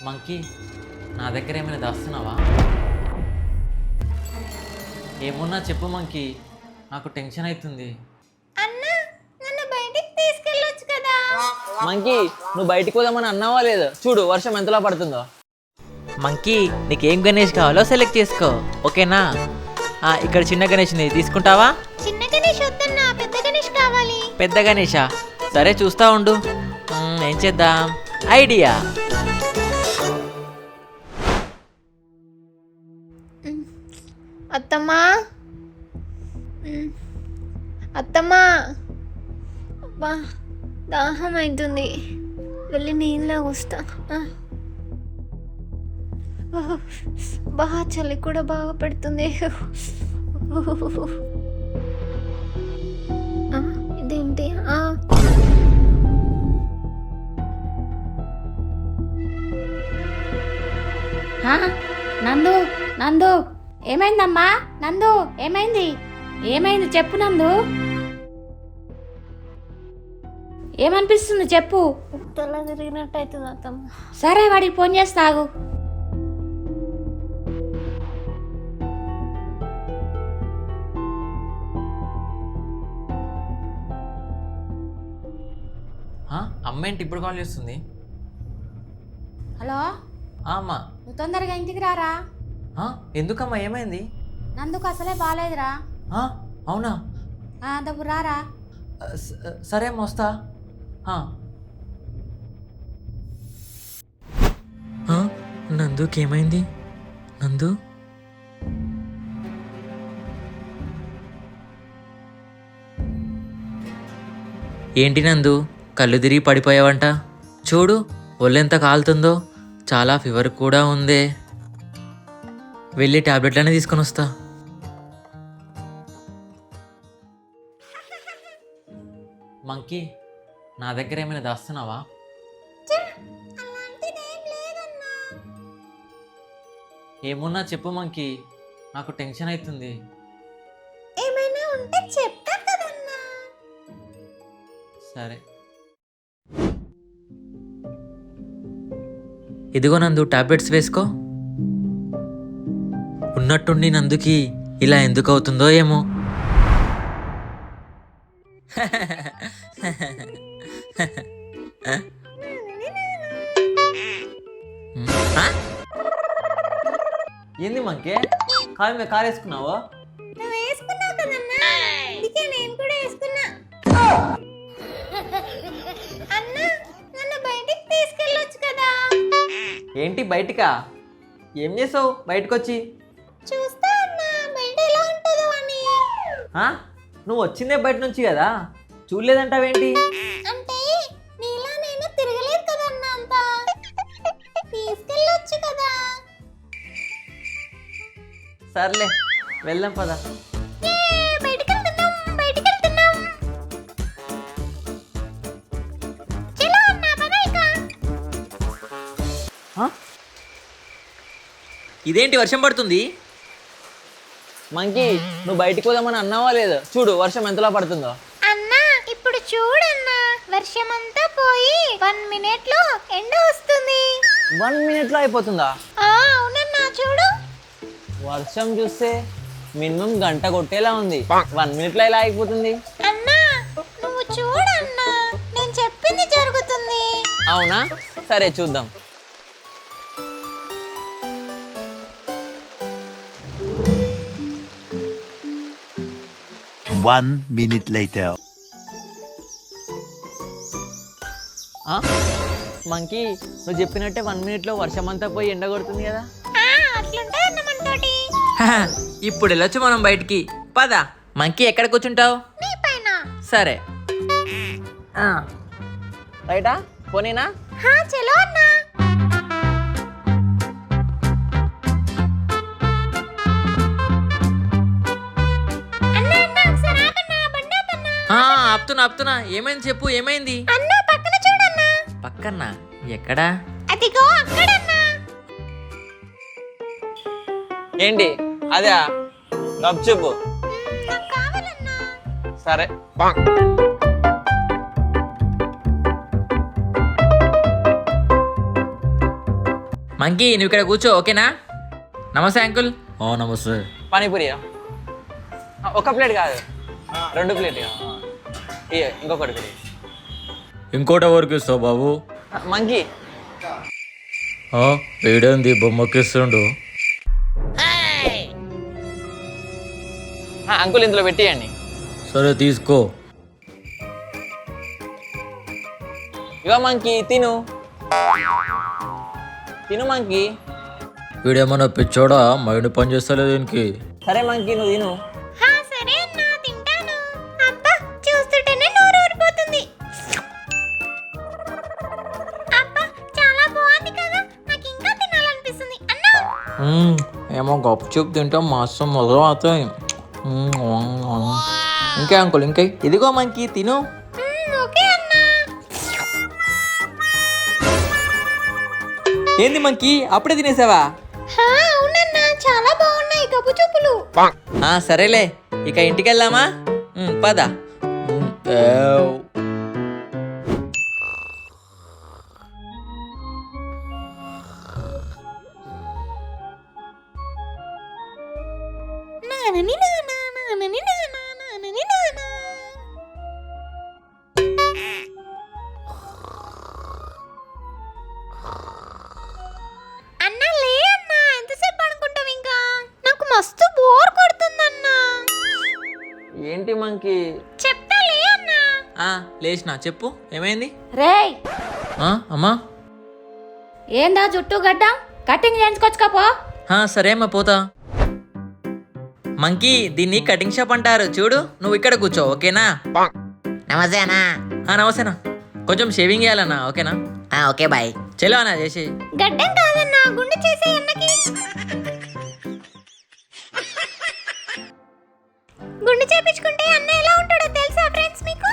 Monkey, నా దగ్గర ఏమైనా దాస్తున్నావా? ఏమున్నా చెప్పు మంకీ, నాకు టెన్షన్ అవుతుంది. అన్నా, నన్ను బయటికి తీసుకెళ్ళొచ్చు కదా? మంకీ, నువ్వు బయటికి పోదామని అన్నావా లేదు? చూడు వర్షం ఎంతలా పడుతుందో. మంకీ, నీకేం గణేష్ కావాలో సెలెక్ట్ చేసుకో, ఓకేనా? ఇక్కడ చిన్న గణేష్ని తీసుకుంటావా? చిన్న గణేష్ వద్దన్నా, పెద్ద గణేష్ కావాలి. పెద్ద గణేషా? సరే చూస్తా ఉండు. ఏం చేద్దాం? ఐడియా. అత్తమ్మా, అత్తమ్మా, అబ్బా దాహం అవుతుంది, వెళ్ళి నీళ్ళ వస్తా. బాగా చలి కూడా బాగా పెడుతుంది. ఇదేంటి? నందు, నందు, ఏమైందమ్మా? నందు, ఏమైంది? ఏమైంది చెప్పు నందు. ఏమనిపిస్తుంది చెప్పు. తల తిరిగినట్టు అవుతుంది అత్తమ్మ. సరే వాడికి ఫోన్ చేస్తాగు. అమ్మ ఏంటి ఇప్పుడు కాల్ చేస్తుంది? హలో అమ్మా. నువ్వు తొందరగా ఇంటికి రారా. ఎందుకమ్మా, ఏమైంది? నందుకు అసలే బాగాలేదురా. అవునా? డబ్బు రారా. సరే అమ్మ, వస్తా. నందుకి ఏమైంది? నందు, ఏంటి నందు, కళ్ళు తిరిగి పడిపోయావంట? చూడు ఒళ్ళెంత కాలుతుందో, చాలా ఫీవర్ కూడా ఉందే. వెళ్ళి టాబ్లెట్లనే తీసుకొని వస్తా. మంకీ, నా దగ్గర ఏమైనా దాస్తున్నావా? ఏమున్నా చెప్పు మంకీ, నాకు టెన్షన్ అవుతుంది. ఏమైనా ఉంటే చెప్తా కదన్నా. సరే, ఇదిగో నందు, టాబ్లెట్స్ వేసుకో. ఉన్నట్టుండి నందుకి ఇలా ఎందుకు అవుతుందో ఏమో. ఏంది మంకే, కాలు మీద కాలు వేసుకున్నావా? నువ్వు వేసుకున్నావు కదన్నా, అందుకే నేను కూడా వేసుకున్నా. అన్నా, నన్ను బయటికి తీసుకెళ్ళొచ్చు కదా? ఏంటి బయటికా? ఏం చేసావు బయటకు వచ్చి? చూస్తా అన్నా, బయట ఎలా ఉంటుందో అని. నువ్వు వచ్చిందే బయట నుంచి కదా, చూడలేదంటావేంటి? అంటే నీలా నేను తిరగలేదు కదన్నా, అంతా తీసుకెళ్ళొచ్చు కదా. సర్లే, వెళ్దాం పద. బయటికి వెళ్తున్నాం, బయటికి వెళ్తున్నాం. చలో అన్నా, పద ఇక. ఇదేంటి వర్షం పడుతుంది? మంకీ, నువ్వు బయటికి పోదామని అన్నావా లేదు? చూడు వర్షం ఎంతలా పడుతుందో. అన్నా, ఇప్పుడు చూడన్నా, వర్షమంతా పోయి 1 minute లో ఎండ వస్తుంది. 1 minute లో అయిపోతుందా? అవునన్నా, చూడు. వర్షం చూస్తే మినిమం గంట కొట్టేలా ఉంది. 1 minute లో ఎలా అయిపోతుంది? అన్నా, నువ్వు చూడన్నా, నేను చెప్పింది జరుగుతుంది. అవునా? సరే చూద్దాం. One minute later. మంకీ, నువ్వు చెప్పినట్టే 1 minute లో వర్షం అంతా పోయి ఎండ కొడుతుంది కదా. అట్లుంటది అన్న మనతోటి. ఇప్పుడు వెళ్ళొచ్చు మనం బయటికి, పద. మంకీ, ఎక్కడ కూర్చుంటావు? నీ పైన. సరే. రైటా, పోనీనా? చలో అన్నా. అన్నా, అన్నా, ఒకసారి ఆపన్నా, బండి ఆపన్నా. ఆపుతున్నా. ఏమైంది చెప్పు, ఏమైంది? అన్నా, పక్కన చూడన్నా. పక్కన ఎక్కడా? అదిగో అక్కడన్నా. ఏంటి అదే? గప్ చెప్పు. నాకు కావాలన్నా. సరే. మంకీ నువ్వు ఇక్కడ కూర్చో ఓకేనా. నమస్తే అంకుల్. నమస్తే. పానీపూరియా ఒక ప్లేట్ కాదు 2 ప్లేట్ ఇంకొకటి కూడా. ఇంకోటి ఎవరికి ఇస్తావు బాబు? మంకీ వీడేంది బొమ్మకిస్తుండు. అంకుల్ ఇందులో పెట్టేయండి. సరే తీసుకో. ఇగో మంకీ తిను మంకీ. వీడేమన్నా పిచ్చోడా, మైండ్ పని చేస్తలేదు దీనికి. సరే మంకీ నువ్వు తిను. సరే అన్నా తింటాను. అబ్బా చూస్తుంటేనే నోరు ఊరిపోతుంది. అబ్బా చాలా బాగుంది కదా, నాకు ఇంకా తినాలనిపిస్తుంది అన్నా. ఏమో గప్పు చూపు తింటాం మాసం మొదలు అవుతాయి. ఇంకే అంకుల్ ఇంకే. ఇదిగో మంకీ తిను. ఓకే అన్నా. ఏంది మంకీ అప్పుడే తినేసావా? అవునన్నా చాలా బాగున్నాయి గబ్బు చూపులు. సరేలే ఇక ఇంటికి వెళ్దామా? పద. నానని నానా నానని నానా నానని నానా. అన్నా లే అన్నా, ఎంతసేపు పడుకుంటావు ఇంకా? నాకు మస్తు బోర్ కొడుతుందన్నా. ఏంటి మంకీ? చెప్తా లే అన్నా. లేచినా చెప్పు ఏమైంది? రేయ్ అమ్మా ఏందా జుట్టు గడ్డ కటింగ్ చేయించుకొచ్చుకోపో. సరే అమ్మా పోతా. మంకీ దీన్ని కటింగ్ షాప్ అంటారు చూడు. నువ్వు ఇక్కడ కూర్చో ఓకేనా. నమస్తే అన్నా. నమస్తేనా. కొంచెం షేవింగ్ చేయాలన్నా ఓకేనా. Okay bye. చలో అన్నా చేసి. గడ్డం కాదన్నా, గుండె చేసే అన్నకి. గుండె చేపించుకుంటే అన్న ఎలా ఉంటాడో తెలుసా ఫ్రెండ్స్ మీకు?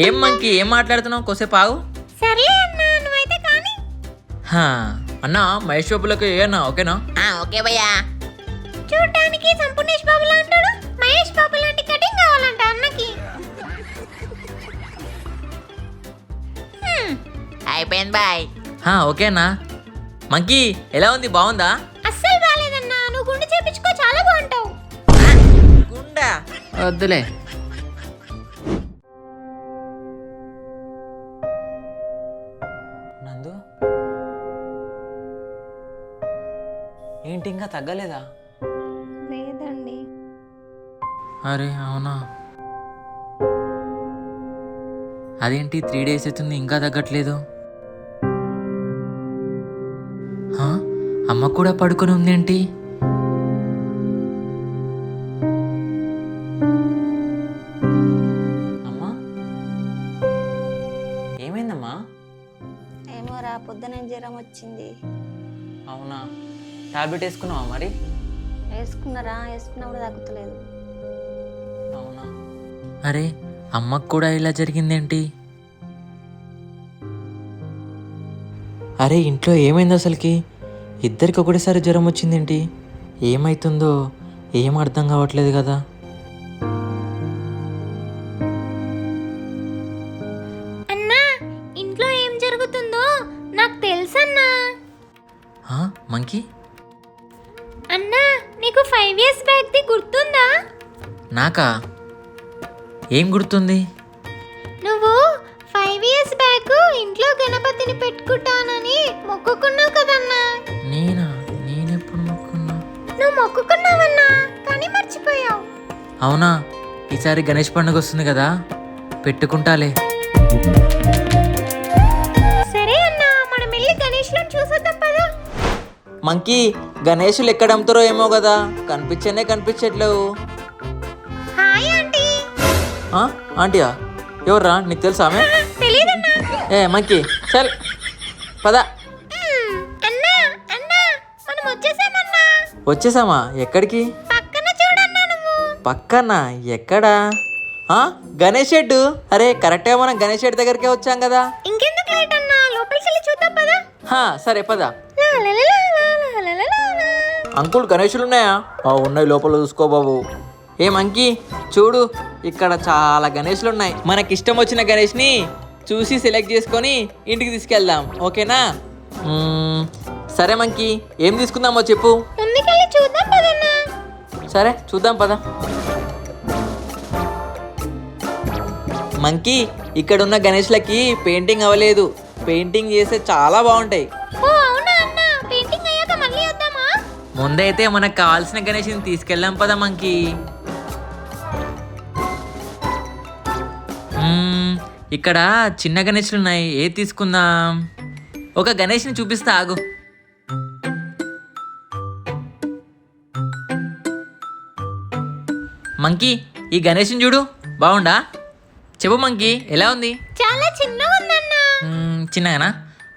ఏం మంకీ ఏం మాట్లాడుతున్నావు? కొద్దిసేపు ఆగు. సర్లే అన్నా నువ్వైతే కానీ. అన్నా మహేష్ బాబులకు ఏనా ఓకేనా. ఓకే భయ్యా. చూడటానికి సంపూర్ణేష్ బాబులా ఉంటాడు. మహేష్ బాబు లాంటి కటింగ్ కావాలంట అన్నకి. అయిపోయింది బాయ్. ఓకే అన్నా. మంకీ ఎలా ఉంది, బాగుందా? అస్సలు బాలేదన్నా, నువ్వు గుండె చేపించుకో చాలా బాగుంటావు. గుండా వద్దులే. నందు ఏంటి ఇంకా తగ్గలేదా? లేదండి. అరే అవునా, అదేంటి 3 days అవుతుంది ఇంకా తగ్గట్లేదు. అమ్మ కూడా పడుకొని ఉందేంటి? అమ్మా ఏమైందమ్మా? ఏమోరా పొద్దున జ్వరం వచ్చింది. అవునా, టాబ్లెట్ వేసుకున్నావా మరి? వేసుకున్నప్పుడు తగ్గుతలేదు. అవునా. అరే అమ్మకు కూడా ఇలా జరిగిందేంటి? అరే ఇంట్లో ఏమైంది అసలుకి? ఇద్దరికి ఒకటేసారి జ్వరం వచ్చిందేంటి? ఏమైతుందో ఏం అర్థం కావట్లేదు కదా. అన్నా ఇంట్లో ఏం జరుగుతుందో నాకు తెలుసన్నా. మంకీ అన్నా నీకు 5 years బ్యాక్ది గుర్తుందా? నాకా? ఏం గుర్తుంది? నువ్వు 5 years బ్యాక్ ఇంట్లో గణపతిని పెట్టుకుంటానని మొక్కుకున్నావు కదన్నా. నేనెప్పుడు మొక్కున్నా? నువ్వు మొక్కుకున్నావన్నా, కానీ మర్చిపోయావు. అవునా, ఈసారి గణేష్ పండుగ వస్తుంది కదా, పెట్టుకుంటాలే. సరే అన్నా, మనం వెళ్ళి గణేష్లను చూసొద్దాం పదా. మంకీ గణేషులు ఎక్కడ అమ్ముతారో ఏమో కదా, కనిపించట్లేవు. Hi aunty. ఆంటీయా? ఎవర్రా, నీకు తెలుసా ఆమె? తెలీదన్నా. మంకీ చల్ పద. అన్నా అన్నా మనం వచ్చేసామన్నా. వచ్చేసామా? ఎక్కడికి? పక్కన చూడన్నా నువ్వు. పక్కన ఎక్కడా? గణేష్ షెడ్. అరే కరెక్ట్గా మనం గణేష్ షెడ్ దగ్గరికే వచ్చాం కదా. ఇంకెందుకు లేట్ అన్నా, లోపలికి వెళ్ళి చూద్దాం పదా. సరే పద. లాలాలాలాలాలాలాలా. అంకుల్ గణేషులు ఉన్నాయా? ఉన్నాయి, లోపల చూసుకో బాబు. మంకీ చూడు, ఇక్కడ చాలా గణేష్లు ఉన్నాయి. మనకి ఇష్టం వచ్చిన గణేష్ని చూసి సెలెక్ట్ చేసుకొని ఇంటికి తీసుకెళ్దాం ఓకేనా. సరే మంకీ, ఏం తీసుకుందామో చెప్పు. ముందుకెళ్ళి చూద్దాం పదన్నా. సరే చూద్దాం పద. మంకీ, ఇక్కడున్న గణేష్లకి పెయింటింగ్ అవ్వలేదు. పెయింటింగ్ చేస్తే చాలా బాగుంటాయి. ఓ అవునా అన్న, పెయింటింగ్ అయ్యాక మళ్ళీ వద్దామా? ముందైతే మనకు కావాల్సిన గణేష్ని తీసుకెళ్ళాం పద మంకీ. ఇక్కడ చిన్న గణేష్లు ఉన్నాయి, ఏది తీసుకుందాం? ఒక గణేష్ని చూపిస్తా ఆగు. మంకీ, ఈ గణేష్ని చూడు, బాగుండా? చెప్పు మంకీ, ఎలా ఉంది? చాలా చిన్నగా ఉందన్నా. చిన్నగానా?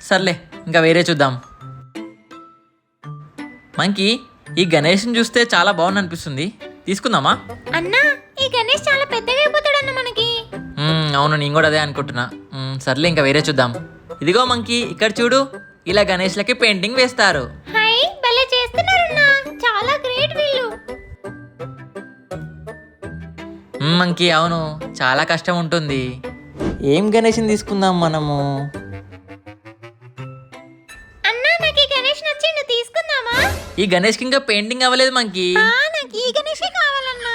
సర్లే, ఇంకా వేరే చూద్దాం. మంకీ, ఈ గణేష్ని చూస్తే చాలా బాగుంది అనిపిస్తుంది, తీసుకుందామా? అన్నా, ఈ గణేష్ చాలా పెద్దగా అయిపోతాడన్న మనకి. అవును, నేను కూడా అదే అనుకుంటున్నా. సర్లే, ఇంకా వేరే చూద్దాం. ఇదిగో మంకీ, ఇక్కడ చూడు, ఇలా గణేష్లకి పెయింటింగ్ వేస్తారు. హై, భలే చేస్తున్నారన్నా, చాలా గ్రేట్ వీళ్ళు. మంకీ, అవును, చాలా కష్టం ఉంటుంది. ఏం గణేష్ని తీసుకుందాం మనము? అన్నా, నాకు ఈ గణేష్ నచ్చిండు, తీసుకుందామా? ఈ గణేష్కి ఇంకా పెయింటింగ్ అవ్వలేదు మంకీ. నాకు ఈ గణేషే కావాలన్నా.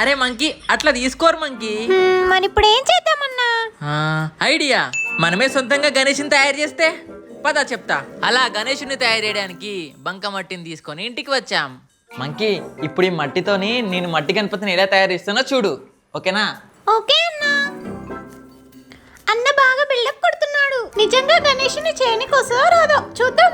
అరే మంకీ, అట్లా తీసుకోరు మంకీ. మరి ఇప్పుడు ఏం చేద్దామన్నా? ఐడియా, మనమే సొంతంగా గణేష్ని తయారు చేస్తే పద చెప్తా. అలా గణేషుని తయారు చేయడానికి బంకమట్టిని తీసుకొని ఇంటికి వచ్చాం. మంకీ, ఇప్పుడు ఈ మట్టితోని నేను మట్టి గణపతిని ఎలా తయారు చేస్తానో చూడు, ఓకేనా? ఓకే అన్నా. అన్న బాగా బిల్డప్ కొడుతున్నాడు. నిజంగా గణేషుని చేయనికి వస్తుందో రాదో చూద్దాం.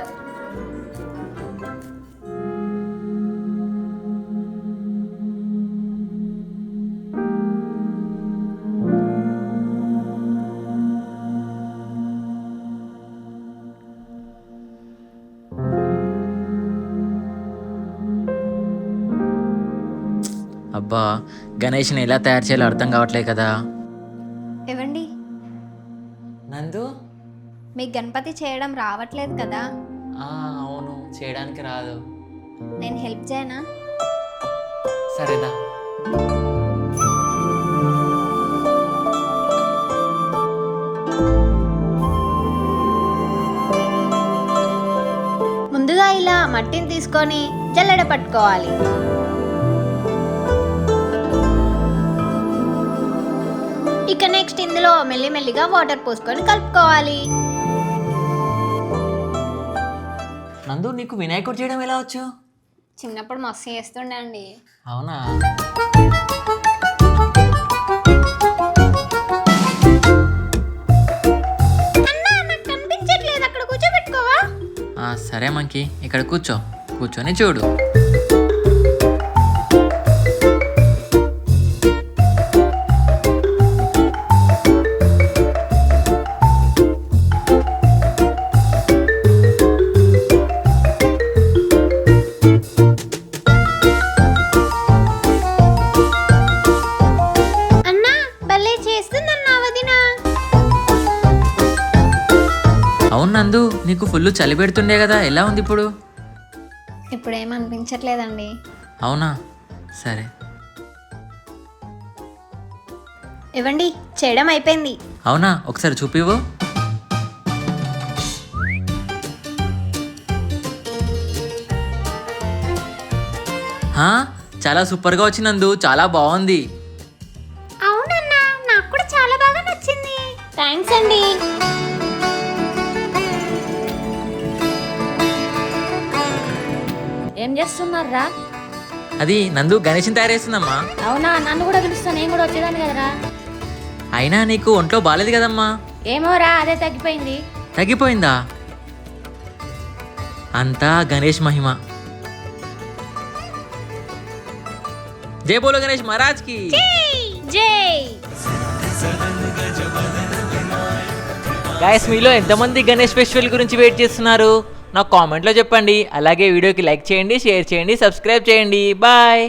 అబ్బా, గణేష్ని ఎలా తయారు చేయాలో అర్థం కావట్లే కదా. ఏవండి, నందు, మీకు గణపతి చేయడం రావట్లేదు కదా? అవును, చేయడానికి రాదు. నేను హెల్ప్ చేయనా? సరేదా. ముందుగా ఇలా మట్టిని తీసుకొని జల్లెడ పట్టుకోవాలి. ఇక నెక్స్ట్ ఇందులో మెల్లిమెల్లిగా వాటర్ పోసుకొని కలుపుకోవాలి. నందు, నీకు వినాయకుడు చేయడం ఎలా వచ్చు? చిన్నప్పుడు మస్తు చేస్తుండే అండి. అవునా? అన్నా, నాకు కనిపించట్లేదు, అక్కడ కూర్చోబెట్టుకోవా? సరే మంకీ, ఇక్కడ కూర్చొని చూడు. అన్నా, భలే చేస్తుందన్నా వదినా. అవును నందు, నీకు ఫుల్ చలి పెడుతుండే కదా, ఎలా ఉంది ఇప్పుడు? ఇప్పుడు ఏమనిపించట్లేదండి. అవునా? సరే. ఇవ్వండి, చేయడం అయిపోయింది. అవునా? ఒకసారి చూపివు. చాలా సూపర్గా వచ్చినందు, చాలా బాగుంది. అవునన్నా, నాకు కూడా చాలా బాగా నచ్చింది. థ్యాంక్స్ అండి. ఏం చేస్తున్నారా? అది నందు గణేష్ని తయారు చేస్తుందమ్మా. అవునా? నన్ను కూడా పిలుస్తా, నేను కూడా వచ్చేదాన్ని కదరా. అయినా నీకు ఒంట్లో బాగాలేదు కదమ్మా. ఏమోరా, అదే తగ్గిపోయింది. తగ్గిపోయిందా? అంతా గణేష్ మహిమ. జై బోలో గణేష్ మహారాజ్ కి జై. గైస్, మీలో ఎంతమంది గణేష్ ఫెస్టివల్ గురించి వెయిట్ చేస్తున్నారు? నాకు కామెంట్లో చెప్పండి. అలాగే వీడియోకి లైక్ చేయండి, షేర్ చేయండి, సబ్స్క్రైబ్ చేయండి. బాయ్.